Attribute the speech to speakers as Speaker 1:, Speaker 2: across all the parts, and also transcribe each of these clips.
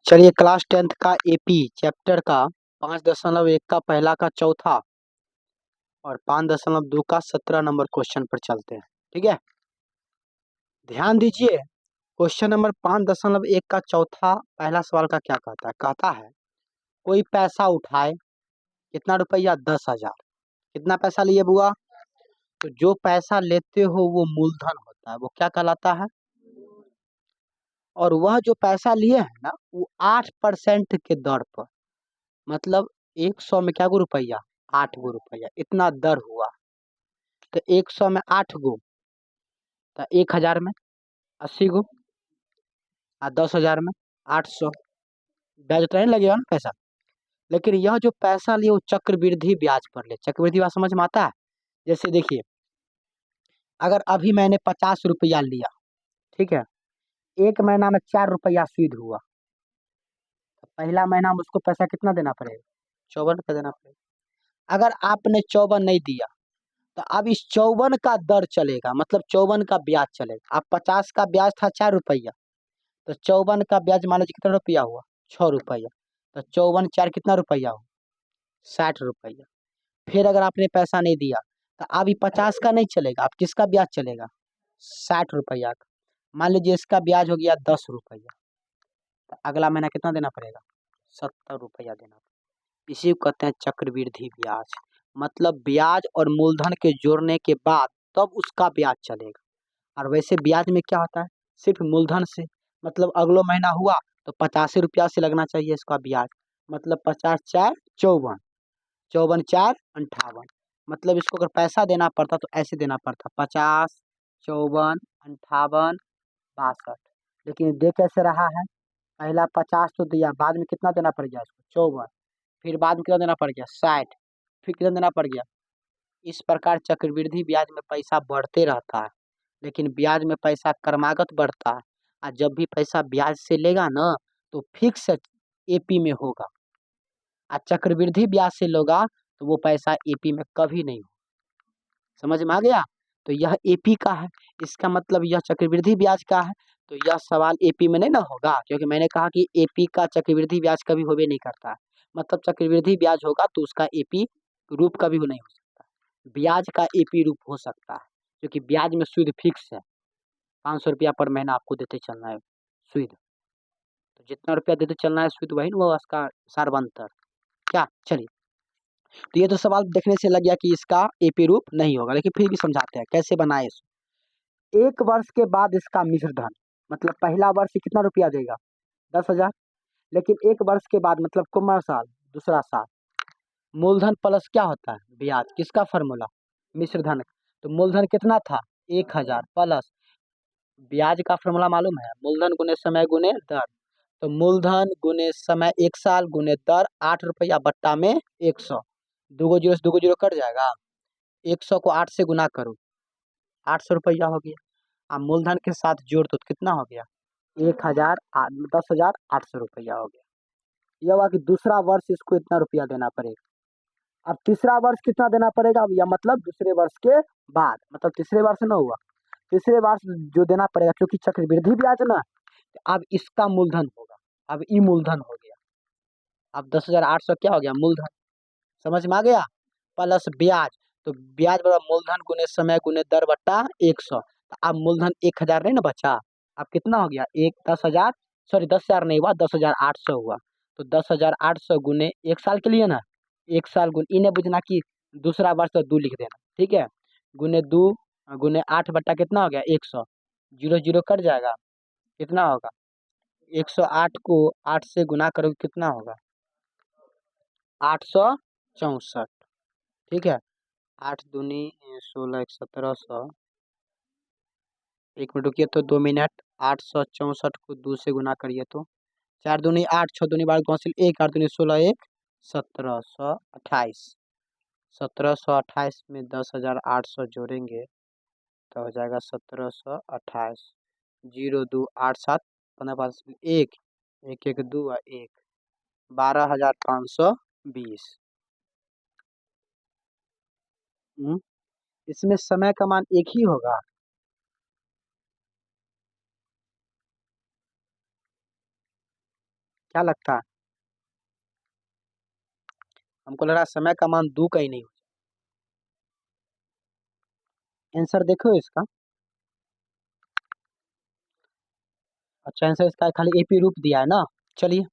Speaker 1: चलिए class 10th का AP chapter का 5.1 का पहला का चौथा और 5.2 का 17 नंबर क्वेश्चन पर चलते हैं। ठीक है, ध्यान दीजिए। क्वेश्चन नंबर 5.1 का चौथा पहला सवाल का क्या कहता है? कहता है कोई पैसा उठाए, कितना रुपया? 10,000। कितना पैसा लिए बुआ? तो जो पैसा लेते हो वो मूलधन होता है, वो क्या कहलाता है? और वह जो पैसा लिए है ना, वो 8% के दर पर, मतलब 100 में क्या गो रुपया? 8 गो रुपया, इतना दर हुआ। तो 100 में 8 गो, तो 1,000 में 80 गो, और 10,000 में 800। ब्याज तो नहीं लगेगा ना पैसा। लेकिन यह जो पैसा लिए वो चक्रवृद्धि ब्याज पर ले। चक्रवृद्धि ब्याज समझ में आता है? जैसे देखिए, अगर अभी मैंने 50 रुपया लिया, ठीक है, एक महीना में 4 रुपया सूद हुआ, तो पहला महीना में उसको पैसा कितना देना पड़ेगा? 54 रुपया देना पड़ेगा। अगर आपने 54 नहीं दिया, तो अब इस 54 का दर चलेगा, मतलब 54 का ब्याज चलेगा। अब 50 का ब्याज था 4 रुपया, तो 54 का ब्याज मान लीजिए कितना रुपया हुआ? 6 रुपया। तो 54 4 कितना रुपया हुआ? 60 रुपया। फिर अगर आपने पैसा नहीं दिया, तो अभी 50 का नहीं चलेगा, अब किसका ब्याज चलेगा? 60 रुपया का। मान लीजिए इसका ब्याज हो गया 10 रुपया, तो अगला महीना कितना देना पड़ेगा? 70 रुपया देना पड़ेगा। इसी को कहते हैं चक्रवृद्धि ब्याज। मतलब ब्याज और मूलधन के जोड़ने के बाद तब उसका ब्याज चलेगा। और वैसे ब्याज में क्या होता है? सिर्फ मूलधन से, मतलब अगलो महीना हुआ तो 85 रुपया से लगना चाहिए इसका ब्याज। मतलब 50 4 54, 54 4 58। मतलब इसको अगर पैसा देना पड़ता तो ऐसे देना पड़ता, 50 54 58 62। लेकिन दे कैसे रहा है? पहला 50 तो दिया, बाद में कितना देना पड़ गया इसको? 54। फिर बाद में कितना देना पड़ गया? 60। फिर कितना देना पड़ गया? इस प्रकार चक्रवृद्धि ब्याज में पैसा बढ़ते रहता है, लेकिन ब्याज में पैसा क्रमागत बढ़ता है। और जब भी पैसा ब्याज से लेगा ना, तो फिक्स एपी में होगा। और चक्रवृद्धि ब्याज से लोगा तो वो पैसा एपी में कभी नहीं होगा। समझ में आ गया? तो यह एपी का है, इसका मतलब यह चक्रवृद्धि ब्याज का है। तो यह सवाल एपी में नहीं ना होगा, क्योंकि मैंने कहा कि एपी का चक्रवृद्धि ब्याज कभी होबे नहीं करता है। मतलब चक्रवृद्धि ब्याज होगा तो उसका एपी रूप कभी नहीं हो सकता। ब्याज का एपी रूप हो सकता है, क्योंकि ब्याज में सूद फिक्स है। 500 रुपया पर महीना आपको देते चलना है सूद। तो जितना रुपया देते चलना है सूद, वही वो उसका सार्वंतर। क्या? चलिए, तो ये तो सवाल देखने से लग गया कि इसका एपी रूप नहीं होगा, लेकिन फिर भी समझाते हैं कैसे बनाए इसको। एक वर्ष के बाद इसका मिश्र धन, मतलब पहला वर्ष कितना रुपया देगा? 10,000। लेकिन एक वर्ष के बाद, मतलब कौन साल? दूसरा साल। मूलधन प्लस क्या होता है? ब्याज। किसका फॉर्मूला? मिश्र धन। तो मूलधन कितना था? 1,000 प्लस ब्याज का फॉर्मूला मालूम है? मूलधन गुने समय गुने दर। तो मूलधन गुने समय 1 साल गुने दर 8 रुपया बट्टा में 100। दो जीरो से दो जीरो कट जाएगा। 100 को 8 से गुना करो, 800 रुपया हो गया। अब मूलधन के साथ जोड़ दो तो कितना हो गया? 1,000 10,800 रुपया हो गया। यह हुआ कि दूसरा वर्ष इसको इतना रुपया देना पड़ेगा। अब तीसरा वर्ष कितना देना पड़ेगा? अब यह मतलब दूसरे वर्ष के बाद, मतलब तीसरे वर्ष ना हुआ, तीसरे वर्ष जो देना पड़ेगा, क्योंकि चक्रवृद्धि ब्याज ना, तो अब इसका मूलधन होगा। अब ई मूलधन हो गया। अब 10,800 क्या हो गया? मूलधन। समझ में आ गया? प्लस ब्याज। तो ब्याज बराबर मूलधन गुने समय गुने दर बट्टा 100। तो अब मूलधन 1,000 नहीं ना बचा, अब कितना हो गया? 10,000, सॉरी 10,000 नहीं हुआ, 10,800 हुआ। तो 10,800 गुने 1 साल के लिए ना, 1 साल गुने, इन्हें बुझना कि दूसरा वर्ष तो 2 लिख देना, ठीक है। गुने 2 गुने 8 बट्टा कितना हो गया? 100। जीरो जीरो कट जाएगा, कितना होगा? 108 को 8 से गुना करोगे कितना होगा? 864। ठीक है। 8 दूनी 16 1 1700। 1 मिनट रुकिए, तो 2 मिनट। 864 को 2 से गुना करिए तो 4 दूनी 8, 6 दूनी 12, कौन सी 1, 8 दूनी 16 1 1728। 1728 में 10,800 जोड़ेंगे तो हो जाएगा 1728। 0 2 8 7 15 5 1 1 1 2 और 1 12,520। इसमें समय का मान एक ही होगा। क्या लगता है? हमको लग रहा है समय का मान 2 का ही नहीं हो। आंसर देखो इसका। अच्छा आंसर इसका खाली एपी रूप दिया है ना। चलिए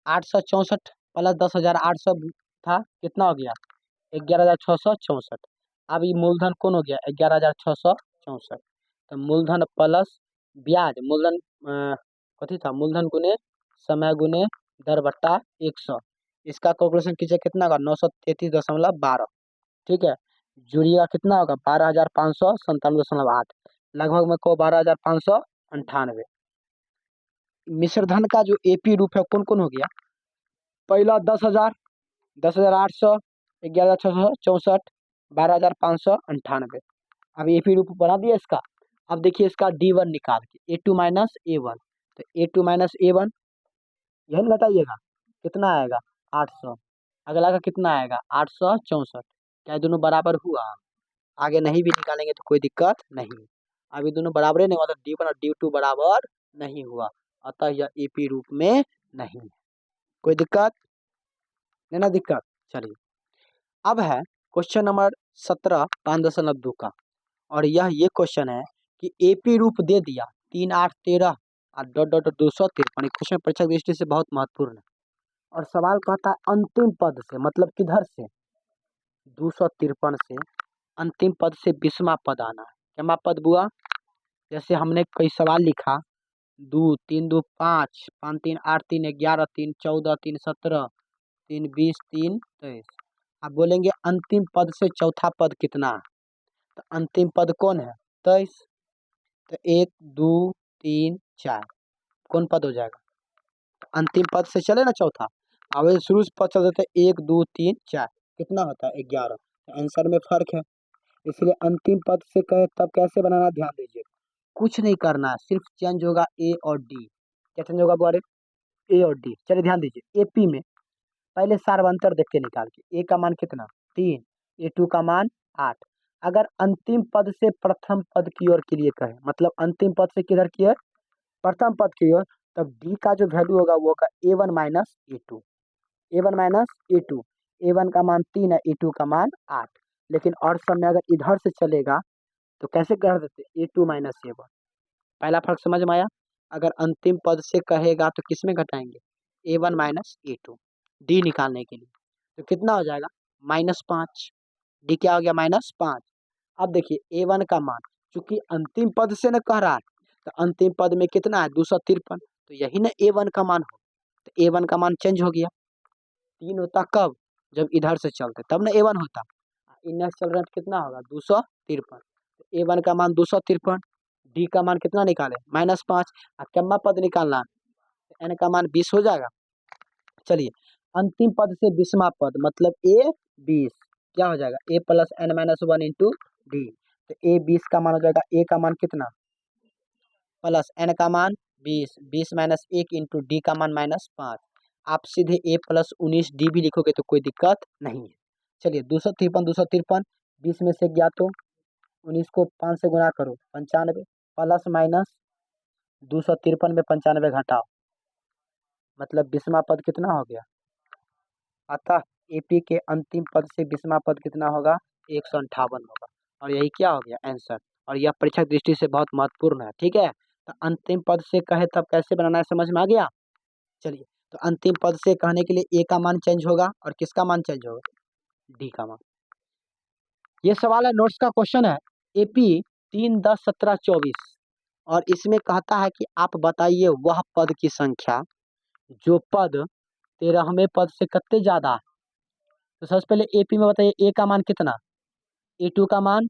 Speaker 1: 864 प्लस 10,800 था, कितना हो गया? 11,664। अब ये मूलधन कौन हो गया? 11,664। तो मूलधन प्लस ब्याज, मूलधन कथी था? मूलधन गुने समय गुने दर बट्टा 100। इसका कैलकुलेशन कीजिए कितना होगा? 933.12। ठीक है, जुड़िएगा कितना होगा? 12,597.8। लगभग में को 12,598। मिश्रधन का जो एपी रूप है कौन कौन हो गया? पहला 10,000, 10,800, 11,664, 12,598। अब एपी रूप बना दिया इसका। अब देखिए इसका D1 निकाल के A2 माइनस A1। तो A2 माइनस A1 यही ना घटाइएगा, कितना आएगा? 800। अगला का कितना आएगा? 864। क्या ये दोनों बराबर हुआ? आगे नहीं भी निकालेंगे तो कोई दिक्कत नहीं। अभी दोनों बराबर नहीं, मतलब D1 और D2 बराबर नहीं हुआ, अतः यह एपी रूप में नहीं है। कोई दिक्कत नहीं ना? दिक्कत। चलिए अब है क्वेश्चन नंबर 17 5.2 का। और यह ये क्वेश्चन है कि एपी रूप दे दिया 3, 8, 13 और डॉट डॉट 253। क्वेश्चन परीक्षा की दृष्टि से बहुत महत्वपूर्ण है। और सवाल कहता है अंतिम पद से, मतलब किधर से? 253 से अंतिम पद से 20वां पद आना है। क्या पद बुआ? जैसे हमने कोई सवाल लिखा 2, 3, 2, 5, 5, 3, 8, 3, 11, 3, 14, 3, 17, 3, 20, 3, 23। आप बोलेंगे अंतिम पद से चौथा पद कितना है? तो अंतिम पद कौन है? 23। तो 1, 2, 3, 4 कौन पद हो जाएगा? तो अंतिम पद से चले ना चौथा। अब ये शुरू से पद चल देते 1, 2, 3, 4 कितना होता है? 11। तो आंसर में फर्क है, इसलिए अंतिम पद से कहे तब कैसे बनाना ध्यान दीजिए। कुछ नहीं करना है, सिर्फ चेंज होगा ए और डी। क्या चेंज होगा बुआरे? ए और डी। चलिए ध्यान दीजिए, एपी में पहले सार्वंतर देखते निकाल के। ए का मान कितना? 3। A2 का मान 8। अगर अंतिम पद से प्रथम पद की ओर के लिए कहे, मतलब अंतिम पद से किधर की ओर? प्रथम पद की ओर, तब डी का जो वैल्यू होगा वो होगा A1 minus A2। A1 minus A2। A1 का मान 3 है, A2 का मान 8। लेकिन और समय अगर इधर से चलेगा तो कैसे कर देते? A2 minus A1। पहला फर्क समझ में आया? अगर अंतिम पद से कहेगा तो किस में घटाएंगे? A1 माइनस A2, डी निकालने के लिए। तो कितना हो जाएगा? -5। डी क्या हो गया? -5। अब देखिए A1 का मान, चूंकि अंतिम पद से न कह रहा है, तो अंतिम पद में कितना है? 253। तो यही ना A1 का मान हो। तो A1 का मान चेंज हो गया। 3 होता कब? जब इधर से चलते तब ना A1 होता। इनर चल रहा है तो कितना होगा? 253। तो A1 का मान 253। डी का मान कितना निकाले? -5। और कम्मा पद निकालना, तो एन का मान 20 हो जाएगा। चलिए अंतिम पद से 20वां पद मतलब ए 20 क्या हो जाएगा? A plus n minus 1 into D. तो ए 20 का मान हो जाएगा, ए का मान कितना? प्लस एन का मान 20, 20 माइनस 1 इंटू डी का मान -5। आप सीधे ए प्लस 19 डी भी लिखोगे तो कोई दिक्कत नहीं है। चलिए 253, 20 में से गया तो 19 को 5 से गुणा करो 95, प्लस माइनस 253 में 95 घटाओ, मतलब 20वां पद कितना हो गया? अतः एपी के अंतिम पद से 20वां पद कितना होगा? 158 होगा। और यही क्या हो गया? आंसर। और यह परीक्षा की दृष्टि से बहुत महत्वपूर्ण है। ठीक है, तो अंतिम पद से कहे तब कैसे बनाना है, समझ में आ गया? चलिए तो अंतिम पद से कहने के लिए ए का मान चेंज होगा और किसका मान चेंज होगा? डी का मान। ये सवाल है, नोट्स का क्वेश्चन है, एपी 3, 10, 17, 24। और इसमें कहता है कि आप बताइए वह पद की संख्या जो पद 13वें पद से कितने ज्यादा है। तो सबसे पहले एपी में बताइए ए का मान कितना? A2 का मान।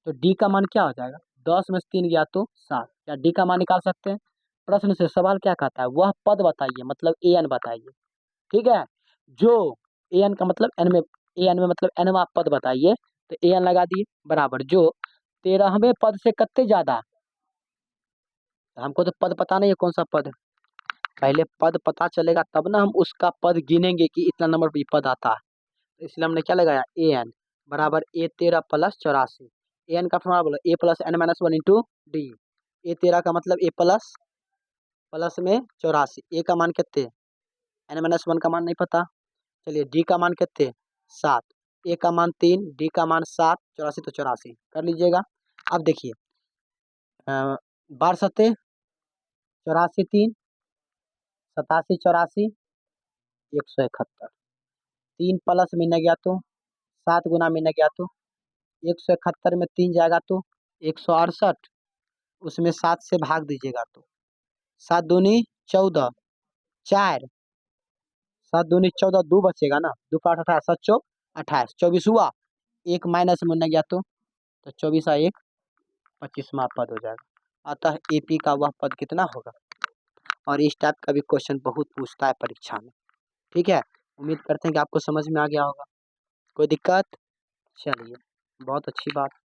Speaker 1: तो डी का मान क्या हो जाएगा? 10 में से 3 गया तो 7। क्या डी का मान निकाल सकते हैं? प्रश्न से सवाल क्या कहता है? वह पद बताइए, मतलब ए एन बताइए। ठीक है, जो ए एन का मतलब एन में, ए एन में मतलब एनवा पद बताइए। तो ए एन लगा दिए बराबर जो 13वें पद से कितने ज्यादा। हमको तो पद पता नहीं है कौन सा पद है। पहले पद पता चलेगा तब ना हम उसका पद गिनेंगे कि इतना नंबर पर ये पद आता है। तो इसलिए हमने क्या लगाया? ए एन बराबर A13 प्लस 84। ए एन का फॉर्मूला बोलो, A plus n minus 1 into D. A13 का मतलब ए प्लस प्लस में 84, ए का मान कितने? n-1 का मान नहीं पता। चलिए डी का मान कितने 7, ए का मान 3, डी का मान 7, 84 तो 84 कर लीजिएगा। अब देखिए 12 सत्ते 84, 3 87, 84 171, 3 प्लस में न गया तो 7 गुना में न गया तो 171 में 3 जाएगा तो 168, उसमें 7 से भाग दीजिएगा तो 7 दूनी 14, 4 7 दूनी 14, 2 बचेगा ना, 2 5 18 7 चौ 28, 24 हुआ, एक माइनस में न गया तो 24 आ 1 25वां पद हो जाएगा। अतः एपी का वह पद कितना होगा। और इस टाइप का भी क्वेश्चन बहुत पूछता है परीक्षा में। ठीक है, उम्मीद करते हैं कि आपको समझ में आ गया होगा। कोई दिक्कत? चलिए बहुत अच्छी बात।